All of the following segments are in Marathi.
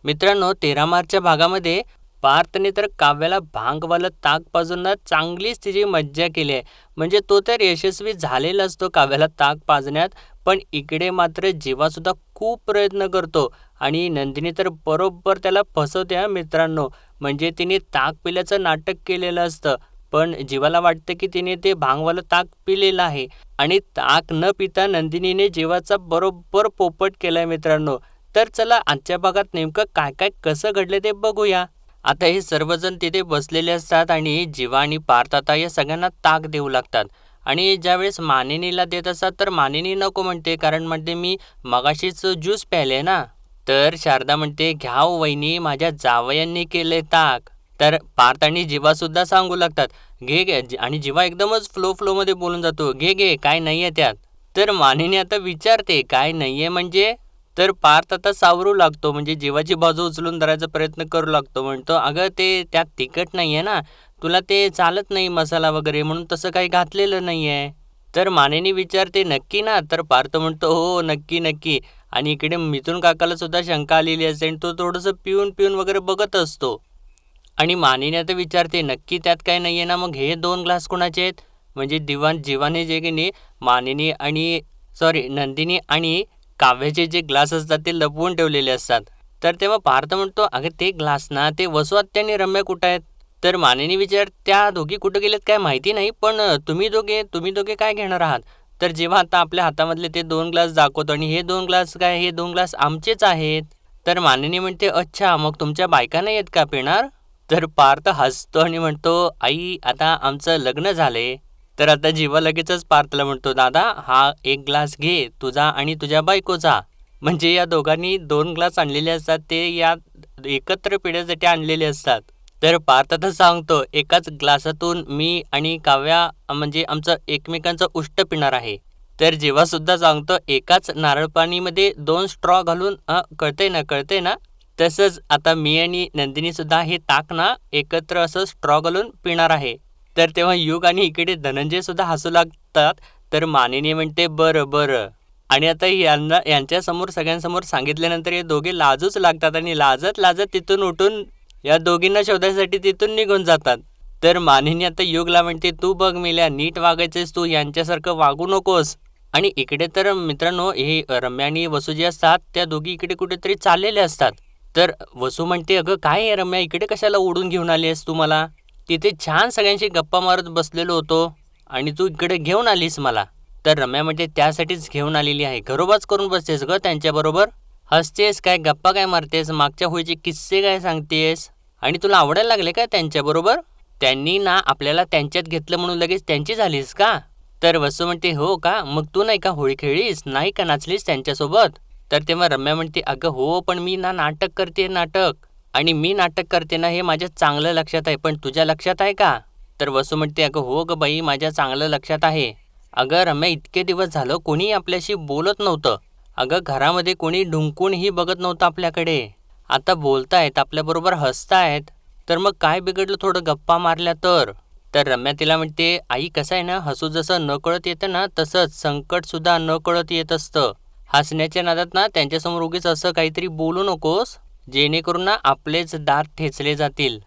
मित्रांनो, 13 मार्चच्या भागामध्ये पार्थने तर काव्याला भांगवालं ताक पाजून ना चांगलीच तिची मज्जा केली आहे. म्हणजे तो तर यशस्वी झालेला असतो काव्याला ताक पाजण्यात. पण इकडे मात्र जीवासुद्धा खूप प्रयत्न करतो आणि नंदिनी तर बरोबर त्याला फसवते हा मित्रांनो. म्हणजे तिने ताक पिल्याचं नाटक केलेलं असतं, पण जीवाला वाटतं की तिने ते भांगवालं ताक पिलेलं आहे आणि ताक न पिता नंदिनीने जीवाचा बरोबर पोपट केलाय मित्रांनो. तर चला आजच्या भागात नेमकं काय काय कसं घडलं ते बघूया. आता हे सर्वजण तिथे बसलेले असतात आणि जीवा आणि पार्थ आता या सगळ्यांना ताक देऊ लागतात. आणि ज्यावेळेस मानिनीला देत असतात तर मानिनी नको म्हणते, कारण म्हणते मी मगाशीच ज्यूस प्यायले ना. तर शारदा म्हणते घ्या हो वहिनी, माझ्या जावयांनी केले ताक. तर पार्थ आणि जीवा सुद्धा सांगू लागतात घे घे आणि जीवा एकदमच फ्लोमध्ये बोलून जातो घे घे काय नाहीये त्यात. तर मानिनी आता विचारते काय नाहीये म्हणजे. तर पार्थ आता सावरू लागतो, म्हणजे जीवाची बाजू उचलून धरायचा प्रयत्न करू लागतो. म्हणतो अगं ते त्यात तिखट नाहीये ना, तुला ते चालत नाही मसाला वगैरे म्हणून तसं काही घातलेलं नाहीये. तर मानिनी विचारते नक्की ना. तर पार्थ म्हणतो हो नक्की नक्की. आणि इकडे मिथुन काकाला सुद्धा शंका आलेली असते आणि तो थोडंसं पिऊन पिऊन वगैरे बघत असतो. आणि मानिनी आता विचारते नक्की त्यात काय नाहीये ना. मग हे 2 ग्लास कोणाचे आहेत. म्हणजे जीवाने जे की नाही मानिनी आणि नंदिनी आणि काव्याचे जे ग्लास असतात ते लपवून ठेवलेले असतात. तर तेव्हा पार्थ म्हणतो अगं ते ग्लास ना ते वसू आत्या आणि रम्या कुठं आहेत. तर मानिनी विचार त्या दोघी कुठं गेलेत काय माहिती नाही, पण तुम्ही दोघे काय घेणार आहात. तर जेव्हा आता आपल्या हातामधले ते 2 ग्लास दाखवतो आणि हे 2 ग्लास काय, हे 2 ग्लास आमचेच आहेत. तर मानिनी म्हणते अच्छा मग तुमच्या बायका नाही आहेत का पिणार. तर पार्थ हसतो आणि म्हणतो आई आता आमचं लग्न झाले. तर आता जीवा लगेचच पार्थला म्हणतो दादा हा 1 ग्लास घे तुझा आणि तुझ्या बायकोचा. म्हणजे या दोघांनी 2 ग्लास आणलेले असतात, ते या एकत्र पिण्यासाठी आणलेले असतात. तर पार्थ आता सांगतो एकाच ग्लासातून मी आणि काव्या म्हणजे आमचं एकमेकांचं उष्ट पिणार आहे. तर जेव्हा सुद्धा सांगतो एकाच नारळ पाणीमध्ये 2 स्ट्रॉ घालून कळतंय ना. तसंच आता मी आणि नंदिनी सुद्धा हे ताक ना एकत्र असं स्ट्रॉ घालून पिणार आहे. तर तेव्हा युग आणि इकडे धनंजय सुद्धा हसू लागतात. तर मानिनी म्हणते बरं बरं. आणि आता यांच्यासमोर सगळ्यांसमोर सांगितल्यानंतर हे दोघे लाजूच लागतात आणि लाजत लाजत तिथून उठून या दोघींना शोधायसाठी तिथून निघून जातात. तर मानिनी आता युगला म्हणते तू बघ मेल्या नीट वागायचंस तू, यांच्यासारखं वागू नकोस. आणि इकडे तर मित्रांनो हे रम्या आणि वसू जे असतात त्या दोघी इकडे कुठेतरी चाललेल्या असतात. तर वसू म्हणते अगं काय आहे रम्या इकडे कशाला ओढून घेऊन आली आहेस तू मला. तिथे छान सगळ्यांशी गप्पा मारत बसलेलो होतो आणि तू इकडे घेऊन आलीस मला. तर रम्या म्हणते त्यासाठीच घेऊन आलेली आहे, घरोबाच करून बसतेस ग त्यांच्याबरोबर. हसतेस काय गप्पा काय मारतेस, मागच्या होळीचे किस्से काय सांगतेस आणि तुला आवडायला लागले काय त्यांच्याबरोबर. त्यांनी ना आपल्याला त्यांच्यात घेतलं म्हणून लगेच त्यांची झालीस का. तर वसू म्हणते हो का, मग तू नाही का होळी खेळलीस नाही का नाचलीस त्यांच्यासोबत. तर तेव्हा रम्या म्हणते अगं हो पण मी ना नाटक करते नाटक. आणि मी नाटक करते ना हे माझ्या चांगलं लक्षात आहे, पण तुझ्या लक्षात आहे का. तर वसू म्हणते अगं हो ग बाई माझ्या चांगलं लक्षात आहे. अगं रम्या इतके दिवस झालं कोणी आपल्याशी बोलत नव्हतं. अगं घरामध्ये कोणी ढुंकूनही बघत नव्हतं आपल्याकडे. आता बोलतायत आपल्याबरोबर हसतायत. तर मग काय बिघडलं थोडं गप्पा मारल्या तर. तर रम्या तिला म्हणते आई कसं आहे ना, हसू जसं नकळत येतं ना तसंच संकट सुद्धा नकळत येत असतं. हसण्याच्या नादात ना त्यांच्यासमोर उगीच असं काहीतरी बोलू नकोस, जेणेकरून ना आपलेच दात ठेचले जातील.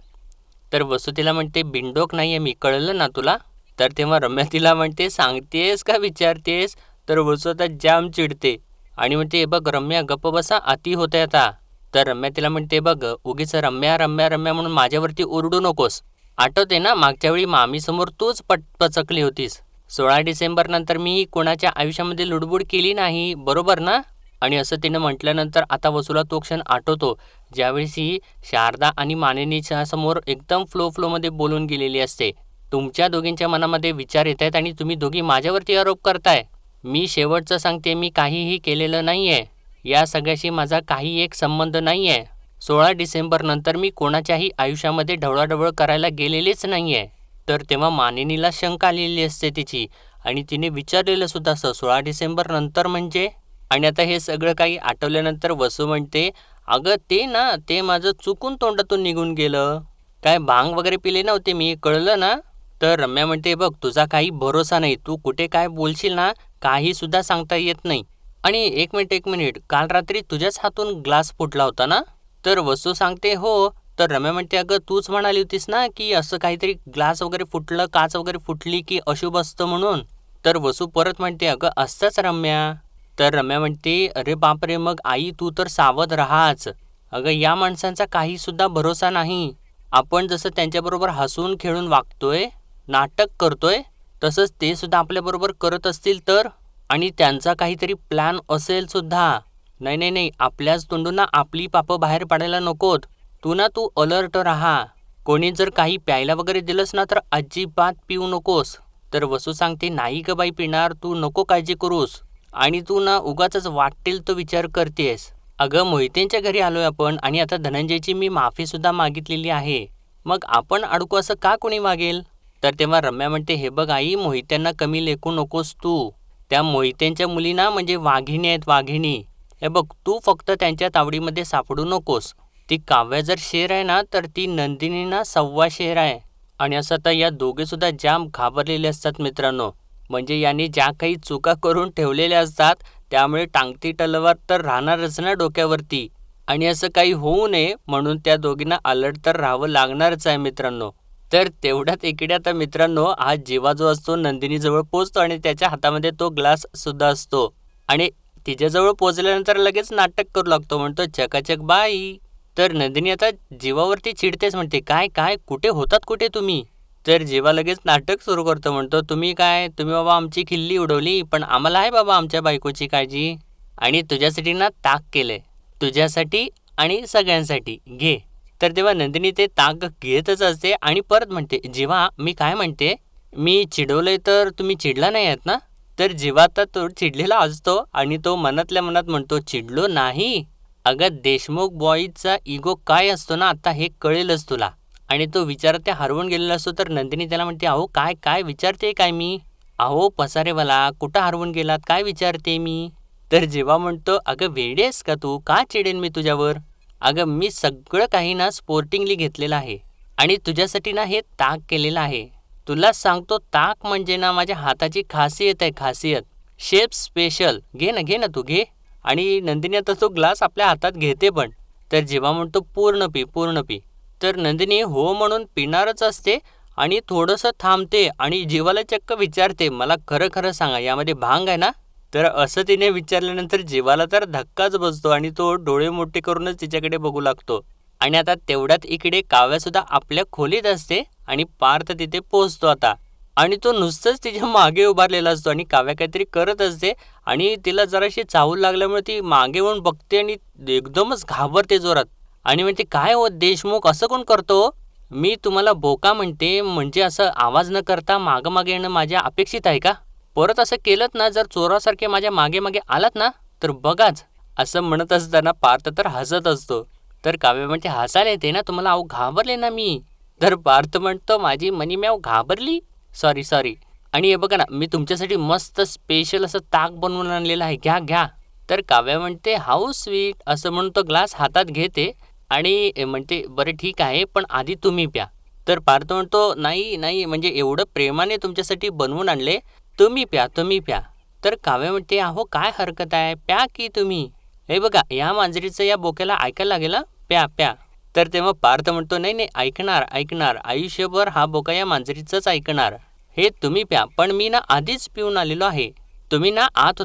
तर वसू तिला म्हणते बिंडोक नाहीये मी, कळलं ना तुला. तर तेव्हा रम्या तिला म्हणते सांगतेस का विचारतेस. तर वसू आता जाम चिडते आणि म्हणते बघ रम्या गप्प बसा अति होतंय आता. तर रम्या तिला म्हणते बघ उगीच रम्या रम्या रम्या म्हणून माझ्यावरती ओरडू नकोस. आठवते ना मागच्या वेळी मामीसमोर तूच पचकली होतीस. 16 डिसेंबर नंतर मी कोणाच्या आयुष्यामध्ये लुडबुड केली नाही बरोबर ना. आणि असं तिनं म्हटल्यानंतर आता वसूला तो क्षण आठवतो ज्यावेळेस ही शारदा आणि मानिनीच्या समोर एकदम फ्लोमध्ये बोलून गेलेली असते. तुमच्या दोघींच्या मनामध्ये विचार येत आहेत आणि तुम्ही दोघी माझ्यावरती आरोप करताय. मी शेवटचं सांगते मी काहीही केलेलं नाहीये. या सगळ्याशी माझा काही एक संबंध नाहीये. 16 डिसेंबर नंतर मी कोणाच्याही आयुष्यामध्ये ढवळाढवळ करायला गेलेलीच नाहीये. तर तेव्हा मानिनीला शंका आलेली असते तिची आणि तिने विचारलेलं सुद्धा असं 16 डिसेंबर नंतर म्हणजे. आणि आता हे सगळं काही आठवल्यानंतर वसू म्हणते अगं ते ना ते माझं चुकून तोंडातून निघून गेलं, काय भांग वगैरे पिले नव्हते मी, कळलं ना. तर रम्या म्हणते बघ तुझा काही भरोसा नाही, तू कुठे काय बोलशील ना काही सुद्धा सांगता येत नाही. आणि एक मिनिट काल रात्री तुझ्याच हातून ग्लास फुटला होता ना. तर वसू सांगते हो. तर रम्या म्हणते अगं तूच म्हणाली होतीस ना की असं काहीतरी ग्लास वगैरे फुटलं, काच वगैरे फुटली की अशुभ असतं म्हणून. तर वसू परत म्हणते अगं असतंच रम्या. तर रम्या म्हणते अरे बापरे, मग आई तू तर सावध राहाच. अगं या माणसांचा काही सुद्धा भरोसा नाही. आपण जसं त्यांच्याबरोबर हसून खेळून वागतोय, नाटक करतोय, तसंच ते सुद्धा आपल्याबरोबर करत असतील तर. आणि त्यांचा काहीतरी प्लॅन असेल सुद्धा. नाही नाही नाही, आपल्याच तोंडून ना आपली पापं बाहेर पडायला नकोत. तू अलर्ट राहा. कोणी जर काही प्यायला वगैरे दिलंस ना तर अजिबात पिऊ नकोस. तर वसू सांगते नाही ग बाई पिणार, तू नको काळजी करूस. आणि तू ना उगाचच वाटेल तो विचार करतेस. अगं मोहितेंच्या घरी आलोय आपण आणि आता धनंजयची मी माफी सुद्धा मागितलेली आहे. मग आपण अडकू असं का कोणी मागेल? तर तेव्हा रम्या म्हणते हे बघ आई, मोहित्यांना कमी लेखू नकोस तू. त्या मोहित्यांच्या मुलीना म्हणजे वाघिणी आहेत, वाघिणी. हे बघ तू फक्त त्यांच्या तावडीमध्ये सापडू नकोस. ती काव्या जर शेर आहे ना तर ती नंदिनी ना सव्वा शेर आहे. आणि असं तर या दोघे सुद्धा जाम घाबरलेले असतात मित्रांनो. म्हणजे यांनी ज्या काही चुका करून ठेवलेल्या असतात त्यामुळे टांगती तलवार तर राहणारच ना डोक्यावरती. आणि असं काही होऊ नये म्हणून त्या दोघींना अलर्ट तर राहावं लागणारच आहे मित्रांनो. तर तेवढ्यात इकडे आता मित्रांनो हा जीवा जो असतो नंदिनीजवळ पोचतो आणि त्याच्या हातामध्ये तो ग्लास सुद्धा असतो. आणि तिच्याजवळ पोचल्यानंतर लगेच नाटक करू लागतो, म्हणतो चकाचक बाई. तर नंदिनी आता जीवावरती चिडतेच, म्हणते काय काय कुठे होतात कुठे तुम्ही. तर जीवा लगेच नाटक सुरू करतो, म्हणतो तुम्ही बाबा आमची खिल्ली उडवली, पण आम्हाला आहे बाबा आमच्या बायकोची काळजी. आणि तुझ्यासाठी ना ताक केलंय, तुझ्यासाठी आणि सगळ्यांसाठी घे. तर तेव्हा नंदिनी ते ताक घेतच असते आणि परत म्हणते जीवा मी काय म्हणते, मी चिडवलंय तर तुम्ही चिडला नाही आहेत ना. तर जीवा तर तो चिडलेला असतो आणि तो मनातल्या मनात म्हणतो चिडलो नाही. अगं देशमुख बॉईजचा इगो काय असतो ना आता हे कळेलच तुला. आणि तो विचारात ते हरवून गेलेला असतो. तर नंदिनी त्याला म्हणते अहो काय काय विचारते काय मी. अहो पसारेवाला कुठं हरवून गेलात, काय विचारते मी. तर जेव्हा म्हणतो अगं वेडी आहेस का तू, का चिडेन मी तुझ्यावर. अगं मी सगळं काही ना स्पोर्टिंगली घेतलेलं आहे आणि तुझ्यासाठी ना हे ताक केलेलं आहे. तुला सांगतो ताक म्हणजे ना माझ्या हाताची खासियत आहे, खासियत. Chef special. घे ना तू घे. आणि नंदिनी आता तो ग्लास आपल्या हातात घेते पण. तर जेव्हा म्हणतो पूर्ण पी पूर्ण पी. तर नंदिनी हो म्हणून पिणारच असते आणि थोडंसं थांबते आणि जीवाला चक्क विचारते मला खरं खरं सांगा यामध्ये भांग आहे ना. तर असं तिने विचारल्यानंतर जीवाला तर धक्काच बसतो आणि तो डोळे मोठे करूनच तिच्याकडे बघू लागतो. आणि आता तेवढ्यात इकडे काव्यासुद्धा आपल्या खोलीत असते आणि पार्थ तिथे पोहोचतो आता. आणि तो नुसतंच तिच्या मागे उभारलेला असतो आणि काव्या काहीतरी करत असते आणि तिला जराशी चाहूल लागल्यामुळे ती मागे येऊन बघते आणि एकदमच घाबरते जोरात. आणि म्हणते काय हो देशमुख असं कोण करतो. मी तुम्हाला बोका म्हणते म्हणजे असं आवाज न करता मागं मागे येणं माझ्या अपेक्षित आहे का. परत असं केलं ना जर चोरासारखे माझ्या मागे मागे आलात ना तर बघाच. असं म्हणत असताना पार्थ तर हसत असतो. तर काव्य म्हणते हसायला येते ना तुम्हाला, अहो घाबरले ना मी. तर पार्थ म्हणतो माझी मनी मॅव घाबरली, सॉरी सॉरी. आणि हे बघा ना मी तुमच्यासाठी मस्त स्पेशल असं ताक बनवून आणलेलं आहे, घ्या घ्या. तर काव्या म्हणते हाऊ स्वीट असं म्हणून तो ग्लास हातात घेते आणि म्हणते बरं ठीक आहे पण आधी तुम्ही प्या. तर पार्थ म्हणतो नाही नाही म्हणजे एवढं प्रेमाने तुमच्यासाठी बनवून आणले, तुम्ही प्या तुम्ही प्या. तर काव्य म्हणते अहो काय हरकत आहे, प्या की तुम्ही. हे बघा या मांजरीचं या बोक्याला ऐकायला लागेल हा, प्या प्या. तर तेव्हा पार्थ म्हणतो नाही नाही ऐकणार ऐकणार, आयुष्यभर हा बोका या मांजरीचंच ऐकणार. हे तुम्ही प्या पण मी ना आधीच पिऊन आलेलो आहे. तुम्ही ना आत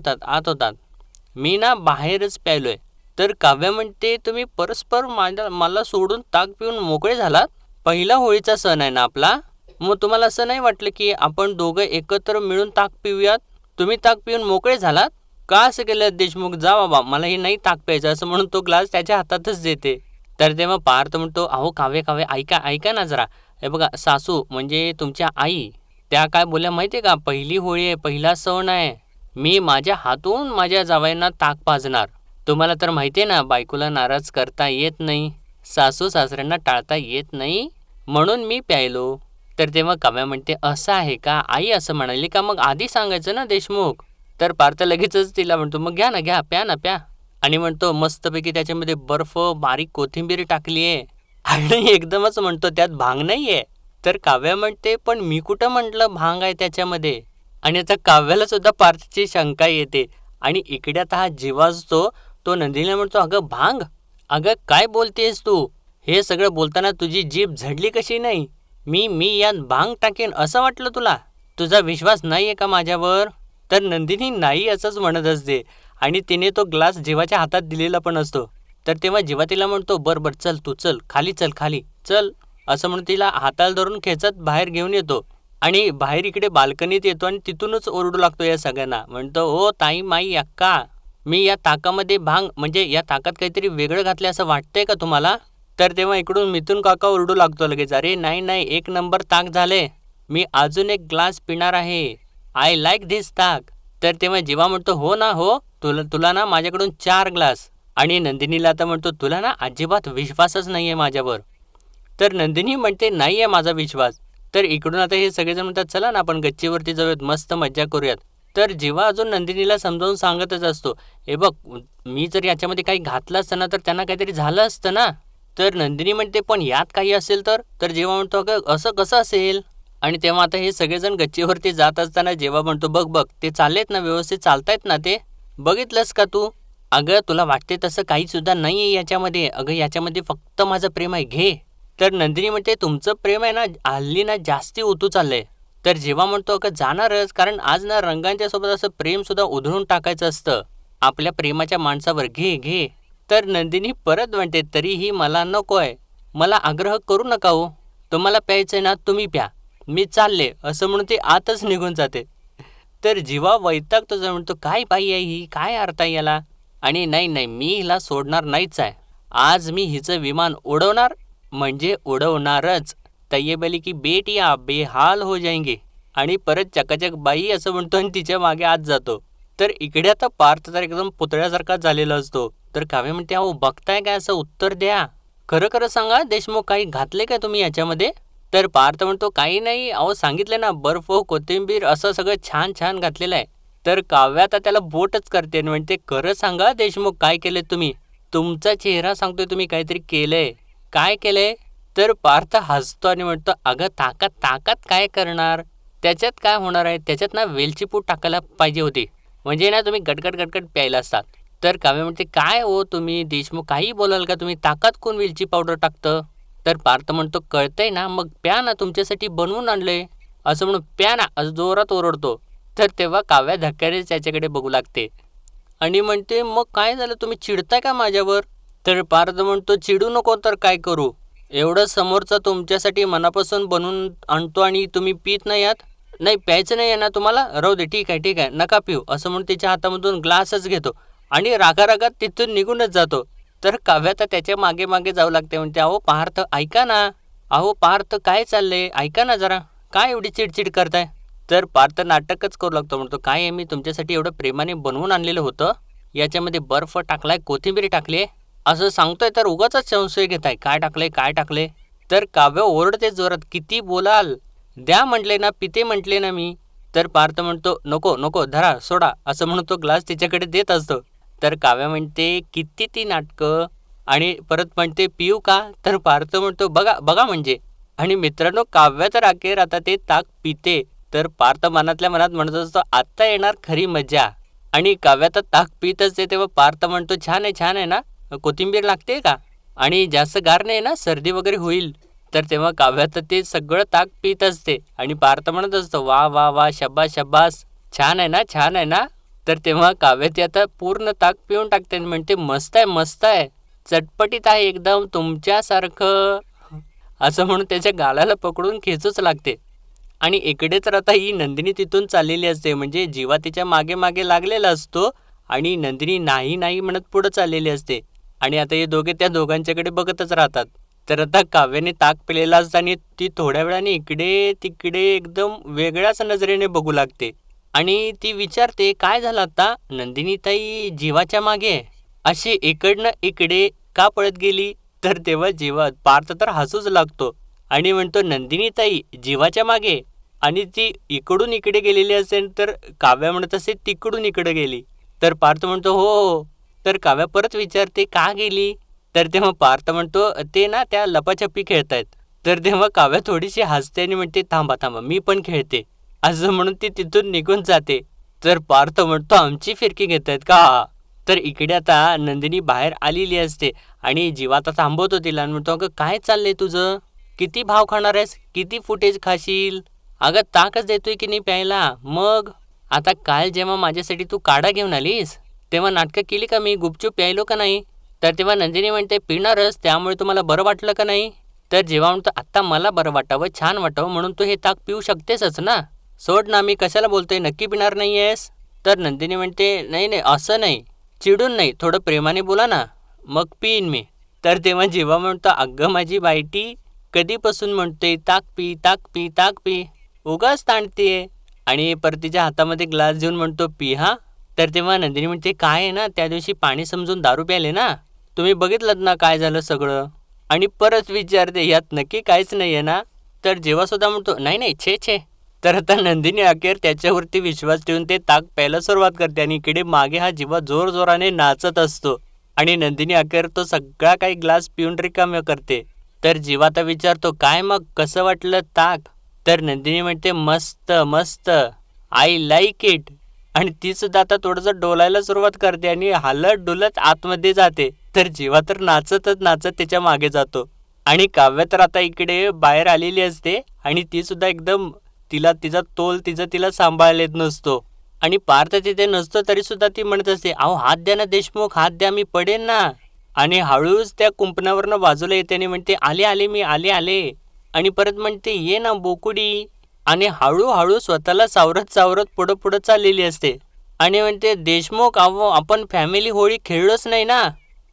होतात, मी ना बाहेरच प्यायलोय. तर काव्य म्हणते तुम्ही परस्पर मला सोडून ताक पिऊन मोकळे झालात. पहिला होळीचा सण आहे ना आपला, मग तुम्हाला असं नाही वाटलं की आपण दोघं एकत्र मिळून ताक पिऊयात. तुम्ही ताक पिऊन मोकळे झालात का असं केलं देशमुख, जा बाबा मला हे नाही ताक प्यायचं असं म्हणून तो ग्लास त्याच्या हातातच देते. तर तेव्हा पार्थ म्हणतो अहो काव्य काव्य ऐका ऐका ना जरा. हे बघा सासू म्हणजे तुमच्या आई त्या काय बोलल्या माहिती आहे का, पहिली होळी आहे, पहिला सण आहे, मी माझ्या हातून माझ्या जावयांना ताक पाजणार. तुम्हाला तर माहिती आहे ना बायकोला नाराज करता येत नाही, सासू सासऱ्यांना टाळता येत नाही, म्हणून मी प्यायलो. तर तेव्हा काव्या म्हणते असं आहे का, आई असं म्हणाली का, मग आधी सांगायचं ना देशमुख. तर पार्थ लगेचच तिला म्हणतो मग घ्या ना घ्या प्या ना प्या. आणि म्हणतो मस्तपैकी त्याच्यामध्ये बर्फ बारीक कोथिंबीर टाकली आहे आणि एकदमच म्हणतो त्यात भांग नाही आहे. तर काव्या म्हणते पण मी कुठं म्हटलं भांग आहे त्याच्यामध्ये. आणि आता काव्याला सुद्धा पार्थची शंका येते. आणि इकडे आता हा जीवा असतो तो नंदिनीला म्हणतो अगं भांग, अगं काय बोलतेस तू? हे सगळं बोलताना तुझी जीभ झडली कशी नाही? मी यात भांग टाकेन असं वाटलं तुला? तुझा विश्वास नाही आहे का माझ्यावर? तर नंदिनी नाही असंच म्हणत असते आणि तिने तो ग्लास जीवाच्या हातात दिलेला पण असतो. तर तेव्हा जीवा तिला म्हणतो, "बरं बरं चल तू चल, खाली चल खाली, चल." असं म्हणून तिला हाताला धरून खेचत बाहेर घेऊन येतो आणि बाहेर इकडे बाल्कनीत येतो आणि तिथूनच ओरडू लागतो या सगळ्यांना. म्हणतो, "ओ ताई, माई, अक्का, मी या ताकामध्ये भांग म्हणजे या ताकात काहीतरी वेगळं घातलं असं वाटतंय का तुम्हाला?" तर तेव्हा इकडून मिथून काका ओरडू लागतो लगेच, "अरे नाही नाही, एक नंबर ताक झाले. मी अजून एक ग्लास पिणार आहे. आय लाईक धिस ताक." तर तेव्हा जीवा म्हणतो, "हो ना हो, तुला तुला ना माझ्याकडून 4 ग्लास." आणि नंदिनीला आता म्हणतो, "तुला ना अजिबात विश्वासच नाही आहे माझ्यावर." तर नंदिनी म्हणते, "नाही आहे माझा विश्वास." तर इकडून आता हे सगळेजण म्हणतात, "चला ना आपण गच्चीवरती जाऊयात, मस्त मज्जा करूयात." तर जेव्हा अजून नंदिनीला समजावून सांगतच असतो, "हे बघ, मी जर याच्यामध्ये काही घातलं असतं ना तर त्यांना काहीतरी झालं असतं ना." तर नंदिनी म्हणते, "पण यात काही असेल तर?" तर जेव्हा म्हणतो, "अगं असं कसं असेल?" आणि तेव्हा आता हे सगळेजण गच्चीवरती जात असताना जेव्हा म्हणतो, "बघ बघ, ते चाललेत ना, व्यवस्थित चालतायत ना ते? बघितलंस का तू? अगं तुला वाटते तसं काही सुद्धा नाही आहे याच्यामध्ये. अगं याच्यामध्ये फक्त माझं प्रेम आहे, घे." तर नंदिनी म्हणते, "तुमचं प्रेम आहे ना हल्ली ना जास्ती ओतू चाललंय." तर जेव्हा म्हणतो, "अगं जाणारच, कारण आज ना रंगांच्या सोबत असं प्रेमसुद्धा उधळून टाकायचं असतं आपल्या प्रेमाच्या माणसावर, घे घे." तर नंदिनी परत म्हणते, "तरीही मला नको आहे. मला आग्रह करू नका हो. तुम्हाला प्यायचं आहे ना तुम्ही प्या. मी चालले." असं म्हणून ती आतच निघून जाते. तर जीवा वैतागतो जो म्हणतो, "काय बाई आहे ही? काय अर्थ आहे याला?" आणि "नाही नाही, मी हिला सोडणार नाहीच आहे. आज मी हिचं विमान उडवणार म्हणजे उडवणारच. तय्यब अली की बेटियां बेहाल हो जाएंगे." आणि परत चकाचक बाई असं म्हणतो आणि तिच्या मागे आत जातो. तर इकडे आता पार्थ तर एकदम पुतळ्यासारखा झालेला असतो. तर काव्य म्हणते, "अहो बघताय काय, असं उत्तर द्या. खरं खरं सांगा देशमुख, काही घातले काय तुम्ही याच्यामध्ये?" तर पार्थ म्हणतो, "काही नाही, अहो सांगितलं ना, बर्फ कोथिंबीर असं सगळं छान छान घातलेलं आहे." तर काव्य आता त्याला बोटच करते आणि म्हणते, "खरं सांगा देशमुख, काय केले तुम्ही? तुमचा चेहरा सांगतोय तुम्ही काहीतरी केलंय. काय केलंय?" तर पार्थ हसतो आणि म्हणतो, "अगं ताकात ताकात काय करणार? त्याच्यात काय होणार आहे? त्याच्यात ना वेलची पूड टाकायला पाहिजे होती. म्हणजे ना तुम्ही गटगट गटगट प्यायला असतात." तर काव्य म्हणते, "काय हो तुम्ही देशमुख, काही बोलाल का तुम्ही? ताकात कोण वेलची पावडर टाकतं?" तर पार्थ म्हणतो, "कळतंय ना, मग प्या ना, तुमच्यासाठी बनवून आणलंय." असं म्हणून "प्या ना," असं जोरात ओरडतो. तर तेव्हा काव्या धक्क्यानेच त्याच्याकडे बघू लागते आणि म्हणते, "मग काय झालं, तुम्ही चिडताय का माझ्यावर?" तर पार्थ म्हणतो, "चिडू नको तर काय करू? एवढं समोरचा तुमच्यासाठी मनापासून बनवून आणतो आणि तुम्ही पित नाही आहात? नाही प्यायचं नाही आहे ना तुम्हाला? राहू दे, ठीक आहे ठीक आहे, नका पिऊ." असं म्हणून त्याच्या हातामधून ग्लासच घेतो आणि रागारागात तिथून निघूनच जातो. तर काव्य आता त्याच्या मागे मागे जाऊ लागते, म्हणते, "अहो पार्थ ऐका ना, अहो पार्थ काय चाललंय, ऐका ना जरा, काय एवढी चिडचिड करताय?" तर पार्थ नाटकच करू लागतो, म्हणतो, "काय आहे, मी तुमच्यासाठी एवढं प्रेमाने बनवून आणलेलं होतं, याच्यामध्ये बर्फ टाकलाय, कोथिंबीर टाकली असं सांगतोय तर उगाचच संशय घेताय, काय टाकलंय काय टाकलंय?" तर काव्य ओरडते जोरात, "किती बोलाल, द्या म्हटले ना, पिते म्हटले ना मी." तर पार्थ म्हणतो, "नको नको, धरा सोडा." असं म्हणून तो ग्लास तिच्याकडे देत असतो. तर काव्य म्हणते, "किती ती नाटकं?" आणि परत म्हणते, "पिऊ का?" तर पार्थ म्हणतो, "बघा बघा म्हणजे." आणि मित्रांनो, काव्य तर अखेर आता ते ताक पिते. तर पार्थ मनातल्या मनात म्हणत असतो, "आत्ता येणार खरी मजा." आणि काव्य तर ताक पित असते तेव्हा पार्थ म्हणतो, छान आहे ना, कोथिंबीर लागते का?" आणि जास्त गार नाही ना, सर्दी वगैरे होईल." तर तेव्हा काव्य तर ते सगळं ताक पित असते आणि पार्थ म्हणत असतो, "वा वा वा, शब्बास शब्बास, छान आहे ना छान आहे ना." तर तेव्हा काव्य ती आता पूर्ण ताक पिऊन टाकते आणि म्हणते, "मस्त आहे मस्त आहे, चटपटीत आहे एकदम तुमच्यासारखं." असं म्हणून त्याच्या गालाला पकडून खेचूच लागते. आणि इकडे तर आता ही नंदिनी तिथून चाललेली असते, म्हणजे जीवा तिच्या मागे मागे लागलेला असतो आणि नंदिनी नाही नाही म्हणत पुढे चाललेली असते. आणि आता हे दोघे त्या दोघांच्याकडे बघतच राहतात. तर आता काव्याने ताक पिलेला असताना ती थोड्या वेळाने इकडे तिकडे एकदम वेगळ्याच नजरेने बघू लागते आणि ती विचारते, "काय झालं आता? नंदिनी ताई जीवाच्या मागे आहे. अशी इकडनं इकडे का पळत गेली?" तर तेव्हा जीवा पार्थ तर हसूच लागतो आणि म्हणतो, "नंदिनी ताई जीवाच्या मागे?" आणि ती इकडून इकडे गेलेली असेल तर काव्या म्हणत असेल तिकडून इकडे गेली. तर पार्थ म्हणतो, "हो हो." तर काव्या परत विचारते, "का गेली?" तर तेव्हा पार्थ म्हणतो, "ते ना त्या लपाछपी खेळतायत." तर तेव्हा काव्या थोडीशी हसते आणि म्हणते, "थांबा थांबा, मी पण खेळते." असं म्हणून ती तिथून निघून जाते. तर पार्थ म्हणतो, "आमची फिरकी घेतायत का?" तर इकडे आता नंदिनी बाहेर आलेली असते आणि जीवा आता थांबवतो तिला आणि म्हणतो, अगं काय चाललंय तुझं? किती भाव खाणार आहेस? किती फुटेज खाशील? अगं ताकच देतोय की नाही प्यायला. मग आता काल जेव्हा माझ्यासाठी तू काढा घेऊन आलीस तेव्हा नाटकं केली का मी? गुपचूप प्यायलो का नाही? तर तेव्हा नंदिनी म्हणते, पिणारच, त्यामुळे तुम्हाला बरं वाटलं का नाही? तर जेव्हा म्हणतो, आत्ता मला बरं वाटावं, छान वाटावं म्हणून तू हे ताक पिऊ शकतेसच ना. सोड ना, मी कशाला बोलतोय, नक्की पिणार नाही आहेस? तर नंदिनी म्हणते, नाही नाही असं नाही, चिडून नाही, थोडं प्रेमाने बोला ना, मग पिईन मी. तर तेव्हा जेव्हा म्हणतो, अगं माझी बायटी कधीपासून म्हणते ताक पी ताक पी ताक पी, उगाच ताणतीये. आणि परत तिच्या हातामध्ये ग्लास देऊन म्हणतो, पी हा. तर तेव्हा नंदिनी म्हणते, काय आहे ना, त्या दिवशी पाणी समजून दारू प्यायले ना तुम्ही, बघितलं ना काय झालं सगळं. आणि परत विचारते, यात नक्की काहीच नाही आहे ना? तर जेव्हा सुद्धा म्हणतो, नाही नाही छे छे. तर आता नंदिनी अखेर त्याच्यावरती विश्वास ठेवून ते ताक प्यायला सुरुवात करते आणि इकडे मागे हा जीवा जोरजोराने नाचत असतो. आणि नंदिनी अखेर तो सगळा काही ग्लास पिऊन रिकाम्या करते. तर जीवा आता विचारतो, काय मग कसं वाटलं ताक? तर नंदिनी म्हणते, मस्त मस्त, आय लाईक इट. आणि ती सुद्धा आता थोडंसं डोलायला सुरुवात करते आणि हालत डुलत आतमध्ये जाते. तर जीवा तर नाचतच नाचत त्याच्या मागे जातो. आणि काव्य तर आता इकडे बाहेर आलेली असते आणि ती सुद्धा एकदम तिला तिचा तोल तिला सांभाळायला येत नसतो. आणि पार्थ तिथे नसतो तरी सुद्धा ती म्हणत असते, अहो हात द्या ना देशमुख, हात द्या, मी पडेन ना. आणि हळूच त्या कुंपणावरनं बाजूला येते आणि म्हणते, आले आले मी आले आले. आणि परत म्हणते, ये ना बोकुडी. आणि हळूहळू स्वतःला सावरत सावरत पुढं पुढं चाललेली असते. आणि म्हणते, देशमुख अहो आपण फॅमिली होळी खेळलोच नाही ना.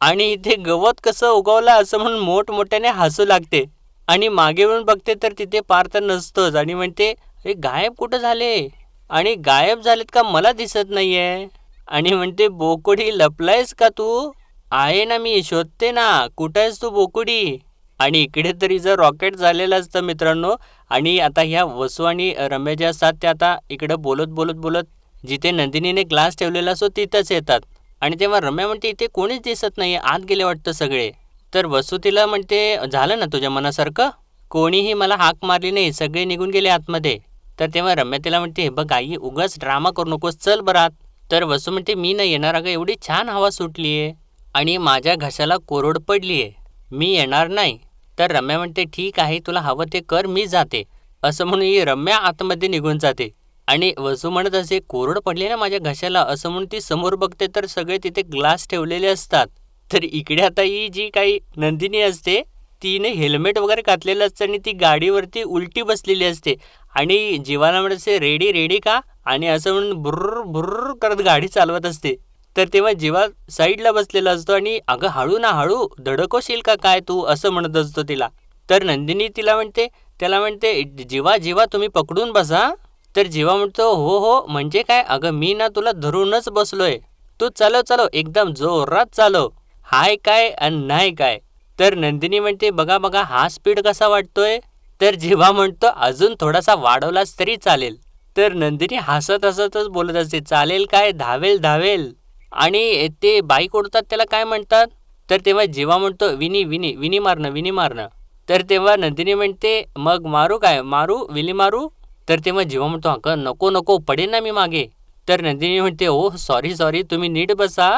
आणि इथे गवत कसं उगवलं असं म्हणून मोठमोठ्याने हसू लागते. आणि मागे वळून बघते तर तिथे पार्थ नसतोच. आणि म्हणते, हे गायब कुठं झाले? आणि गायब झालेत का मला दिसत नाहीये. आणि म्हणते, बोकुडी लपलायस का तू? आहे ना, मी शोधते ना, कुठं आहेस तू बोकुडी? आणि इकडे तरी जर रॉकेट झालेलं असतं मित्रांनो. आणि आता ह्या वसू आणि रम्या ज्या असतात त्या आता इकडं बोलत बोलत बोलत जिथे नंदिनीने ग्लास ठेवलेला असतो तिथंच येतात. आणि तेव्हा रम्या म्हणते, इथे कोणीच दिसत नाही, आत गेले वाटतं सगळे. तर वसू तिला म्हणते, झालं ना तुझ्या मनासारखं? कोणीही मला हाक मारली नाही, सगळे निघून गेले आतमध्ये. तर तेव्हा रम्या तिला म्हणते, बघ आई उगाच ड्रामा करू नकोस, चल बरात. तर वसू म्हणते, मी नाही येणार, अगं एवढी छान हवा सुटलीये आणि माझ्या घशाला कोरड पडलीये, मी येणार नाही. तर रम्या म्हणते, ठीक आहे, तुला हवं ते कर, मी जाते. असं म्हणून ही रम्या आतमध्ये निघून जाते. आणि वसू म्हणत असे, कोरड पडले ना माझ्या घशाला, असं म्हणून ती समोर बघते तर सगळे तिथे ग्लास ठेवलेले असतात. तर इकडे आता ही जी काही नंदिनी असते तिने हेल्मेट वगैरे घातलेलं असतं आणि ती गाडीवरती उलटी बसलेली असते. आणि जीवाला म्हणत असते, रेडी रेडी का? आणि असं म्हणून भुर्र भुर्र करत गाडी चालवत असते. तर तेव्हा जीवा साईडला बसलेला असतो आणि अगं हळू ना हळू, धडकवशील का काय तू, असं म्हणत असतो तिला. तर नंदिनी त्याला म्हणते, जीवा जीवा तुम्ही पकडून बसा. तर जीवा म्हणतो, हो हो म्हणजे काय, अगं मी ना तुला धरूनच बसलोय, तू चालव चालव, एकदम जोरात चालव, हाय काय आणि नाही काय. तर नंदिनी म्हणते, बघा बघा हा स्पीड कसा वाटतोय. तर जीवा म्हणतो, अजून थोडासा वाढवलास तरी चालेल. तर नंदिनी हसत हसतच बोलत असते, चालेल काय, धावेल धावेल. आणि ते बाईक ओढतात त्याला काय म्हणतात? तर तेव्हा जीवा म्हणतो, विनी विनी विनी मारणं विनी मारणं. तर तेव्हा नंदिनी म्हणते, मग मारू काय, मारू विली मारू? तर तेव्हा जीवा म्हणतो, अगं नको नको, पडेन ना मी मागे. तर नंदिनी म्हणते, ओ सॉरी सॉरी, तुम्ही नीट बसा.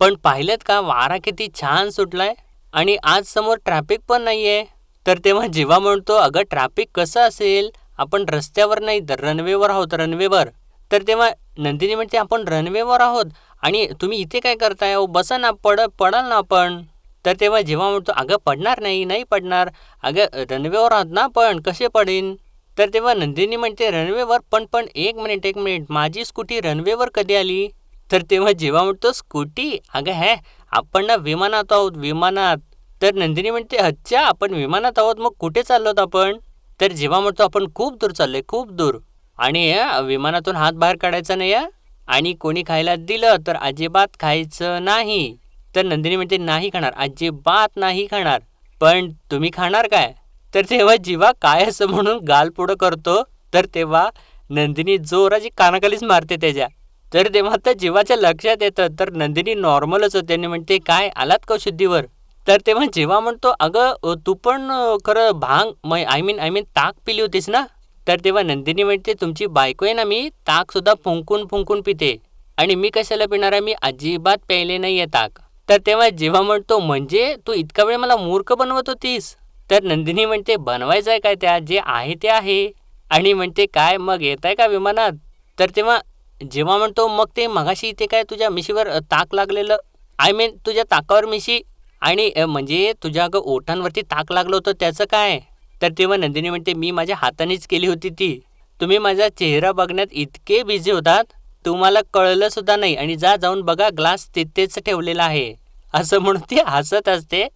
पण पाहिलं का वारा किती छान सुटलाय आणि आज समोर ट्रॅफिक पण नाहीये. तर तेव्हा जीवा म्हणतो, अगं ट्रॅफिक कसं असेल, आपण रस्त्यावर नाही तर रनवेवर आहोत, रनवेवर. तर तेव्हा नंदिनी म्हणते, आपण रनवेवर आहोत आणि तुम्ही इथे काय करताय, अहो बसा ना, पडाल ना आपण. तर तेव्हा जीवा म्हणतो, अगं पडणार नाही, नाही पडणार, अगं रनवेवर आहोत ना आपण, कसे पडेन. तर तेव्हा नंदिनी म्हणते, रनवेवर, पण एक मिनिट, माझी स्कूटी रनवेवर कधी आली? तर तेव्हा जीवा म्हणतो, स्कूटी, अगं आपण ना विमानात आहोत, विमानात. तर नंदिनी म्हणते, अच्छा आपण विमानात आहोत, मग कुठे चाललोत आपण? तर जीवा म्हणतो, आपण खूप दूर चाललोय, खूप दूर. आणि विमानातून हात बाहेर काढायचा नाही आणि कोणी खायला दिलं तर अजिबात खायचं नाही. तर नंदिनी म्हणते, नाही खाणार, अजिबात नाही खाणार. पण तुम्ही खाणार काय? तर तेव्हा जीवा काय असं म्हणून गाल पुढं करतो. तर तेव्हा नंदिनी जोराची कानाखालीच मारते त्याच्या. तर तेव्हा आता जीवाच्या लक्षात येतं, तर नंदिनी नॉर्मलच होते आणि म्हणते, काय आलात का शुद्धीवर? तर तेव्हा जीवा म्हणतो, अगं तू पण खरं भांग आय मीन ताक पिली होतीस ना? तर तेव्हा नंदिनी म्हणते, तुमची बायको आहे ना, मी ताक सुद्धा फुंकून फुंकून पिते आणि मी कशाला पिणार आहे, मी अजिबात प्यायले नाही आहे ताक. तर तेव्हा जेव्हा म्हणतो, म्हणजे तू इतका वेळ मला मूर्ख बनवत होतीस? तर नंदिनी म्हणते, बनवायचं आहे काय त्यात? जे आहे ते आहे. आणि म्हणते, काय मग येताय का विमानात? तर तेव्हा जेव्हा म्हणतो, मग ते मगाशी इथे काय तुझ्या मिशीवर ताक लागलेलं, आय मीन तुझ्या ताकावर मिशी, आणि म्हणजे तुझ्या अगं ओठांवरती ताक लागलं होतं त्याचं काय? तर तेव्हा नंदिनी म्हणते, मी माझ्या हातानेच केली होती ती. तुम्ही माझा चेहरा बघण्यात इतके बिझी होतात, तुम्हाला कळलं सुद्धा नाही, आणि जा जाऊन बघा ग्लास तिथेच ठेवलेला आहे. असं म्हणून ती हसत असते.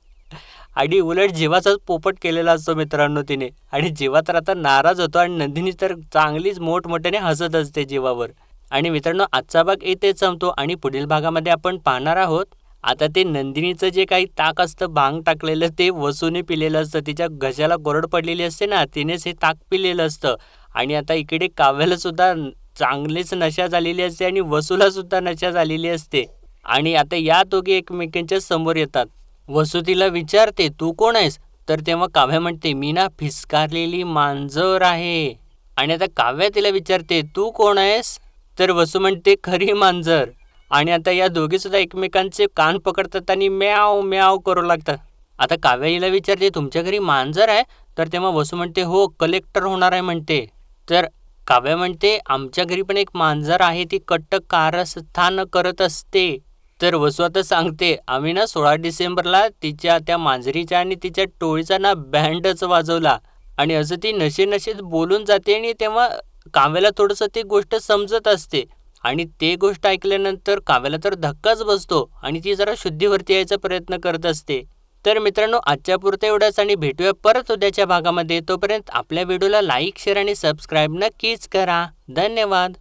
आणि उलट जीवाचाच पोपट केलेला असतो मित्रांनो तिने. आणि जीवा तर आता नाराज होतो आणि नंदिनी तर चांगलीच मोठमोठ्याने हसत असते जीवावर. आणि मित्रांनो, आजचा भाग इथेच संपतो आणि पुढील भागामध्ये आपण पाहणार आहोत. आता ते नंदिनीचं जे काही ताक असतं भांग टाकलेलं, ते वसूने पिलेलं असतं. तिच्या घशाला कोरड पडलेली असते ना, तिनेच हे ताक पिलेलं असतं. आणि आता इकडे काव्याला सुद्धा चांगलीच नशा झालेली असते आणि वसूला सुद्धा नशा झालेली असते. आणि आता या दोघे एकमेकांच्या समोर येतात. वसू तिला विचारते, तू कोण आहेस? तर तेव्हा काव्या म्हणते, मी ना फिसकारलेली मांजर आहे. आणि आता काव्या तिला विचारते, तू कोण आहेस? तर वसू म्हणते, खरी मांजर. आणि आता या दोघी सुद्धा एकमेकांचे कान पकडतात आणि म्याव म्याव करू लागतात. आता काव्या हिला विचारते, तुमच्या घरी मांजर आहे? तर तेव्हा वसू म्हणते, हो, कलेक्टर होणार आहे म्हणते. तर काव्या म्हणते, आमच्या घरी पण एक मांजर आहे, ती कट्ट कारस्थान करत असते. तर वसू आता सांगते, आम्ही ना 16 डिसेंबरला तिच्या त्या मांजरीच्या आणि तिच्या टोळीचा ना बँडच वाजवला. आणि असं ती नशेनशेत बोलून जाते. आणि तेव्हा काव्याला थोडंसं ती गोष्ट समजत असते. आणि ते गोष्ट ऐकल्यानंतर काव्याला तर धक्काच बसतो आणि ती जरा शुद्धीवरती यायचा प्रयत्न करत असते. तर मित्रांनो, आजच्या पुरतं एवढंच आणि भेटूया परत उद्याच्या भागामध्ये. तोपर्यंत आपल्या व्हिडिओला लाईक, शेअर आणि सबस्क्राईब नक्कीच करा. धन्यवाद.